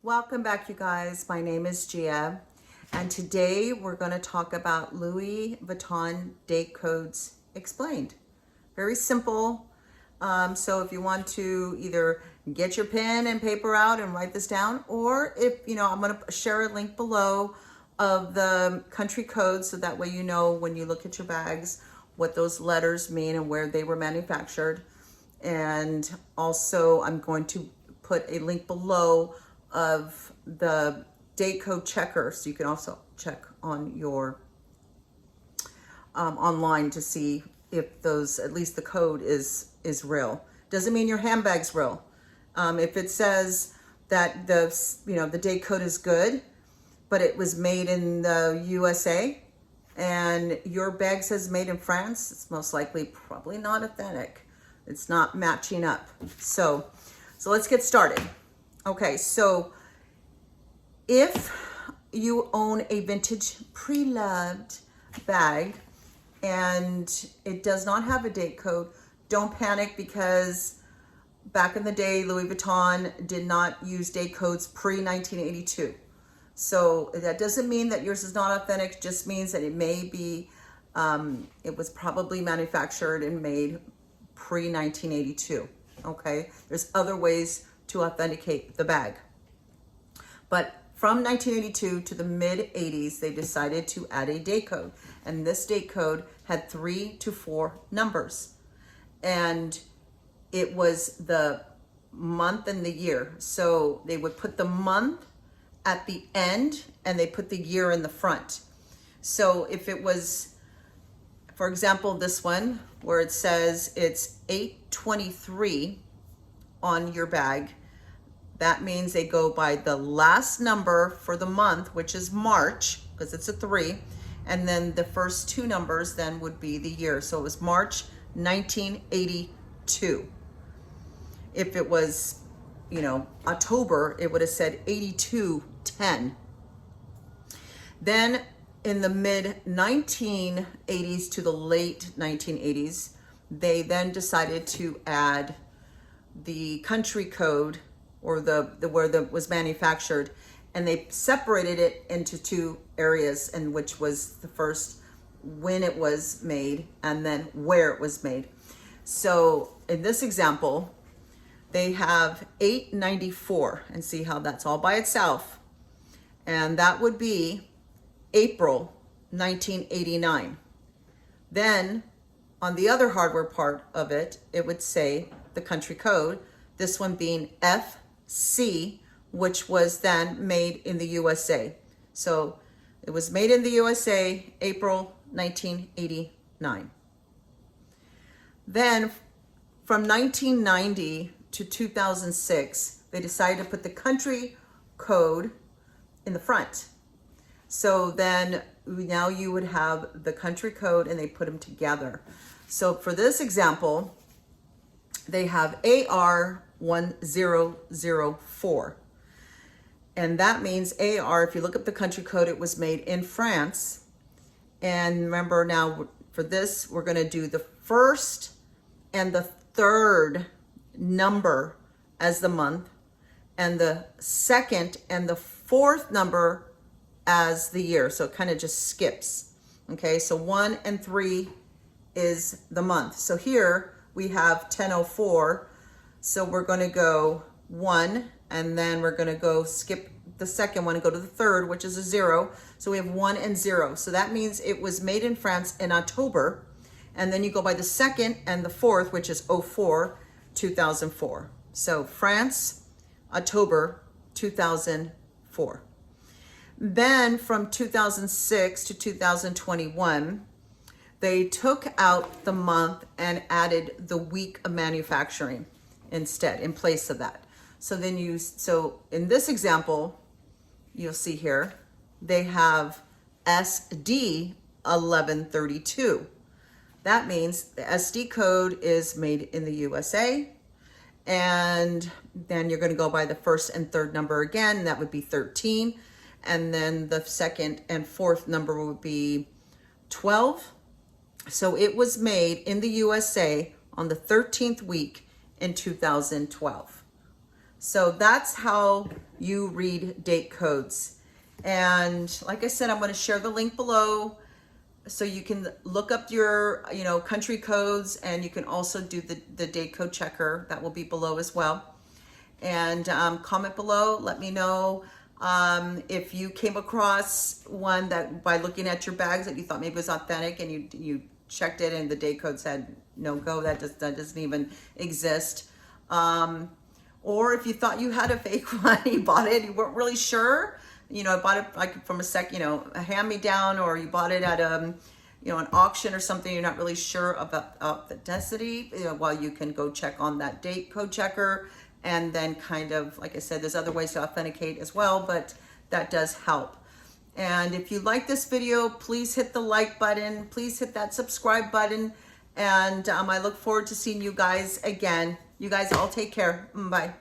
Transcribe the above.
Welcome back, you guys. My name is Gia, and today we're going to talk about Louis Vuitton date codes explained. Very simple. So if you want to either get your pen and paper out and write this down, or if I'm going to share a link below of the country codes so that way you know when you look at your bags what those letters mean and where they were manufactured. And also I'm going to put a link below of the date code checker, so you can also check on your online to see if those, at least the code is real. Doesn't mean your handbag's real. If it says that the date code is good, but it was made in the USA and your bag says made in France, it's most likely probably not authentic. It's not matching up. So let's get started. Okay, so if you own a vintage pre-loved bag and it does not have a date code, don't panic, because back in the day, Louis Vuitton did not use date codes pre-1982. So that doesn't mean that yours is not authentic, it just means that it may be, it was probably manufactured and made pre-1982, okay? There's other ways to authenticate the bag. But from 1982 to the mid 80s, they decided to add a date code. And this date code had 3 to 4 numbers. And it was the month and the year. So they would put the month at the end and they put the year in the front. So if it was, for example, this one where it says it's 8/23 on your bag, that means they go by the last number for the month, which is March, because it's a 3, and then the first 2 numbers then would be the year. So it was March 1982. If it was, October, it would have said 8210. Then in the mid 1980s to the late 1980s, they then decided to add the country code, or the where the was manufactured, and they separated it into 2 areas, and which was the first when it was made and then where it was made. So in this example, they have 894, and see how that's all by itself, and that would be April 1989. Then on the other hardware part of it, it would say the country code, this one being FC, which was then made in the USA. So it was made in the USA, April 1989. Then from 1990 to 2006, they decided to put the country code in the front. So then now you would have the country code and they put them together. So for this example, they have AR1004. And that means AR, if you look up the country code, it was made in France. And remember now for this, we're going to do the first and the third number as the month, and the second and the fourth number as the year. So it kind of just skips. Okay, so 1 and 3 is the month. So here we have 1004. So we're going to go 1, and then we're going to go skip the second one and go to the third, which is a 0. So we have 1 and 0. So that means it was made in France in October. And then you go by the second and the fourth, which is 04, 2004. So France, October 2004. Then from 2006 to 2021, they took out the month and added the week of manufacturing instead, in place of that. So then so in this example, you'll see here, they have SD 1132. That means the SD code is made in the USA, and then you're going to go by the first and third number again, and that would be 13, and then the second and fourth number would be 12. So it was made in the USA on the 13th week in 2012. So that's how you read date codes. And like I said, I'm going to share the link below so you can look up your, country codes, and you can also do the date code checker. That will be below as well. And comment below, let me know if you came across one that by looking at your bags that you thought maybe was authentic, and you checked it and the date code said no go, that doesn't even exist. Or if you thought you had a fake one, you bought it, you weren't really sure, bought it like from a hand-me-down, or you bought it at an auction or something, you're not really sure about authenticity, well, you can go check on that date code checker. And then kind of, like I said, there's other ways to authenticate as well, but that does help. And if you like this video, please hit the like button, please hit that subscribe button. And I look forward to seeing you guys again. You guys all take care. Bye.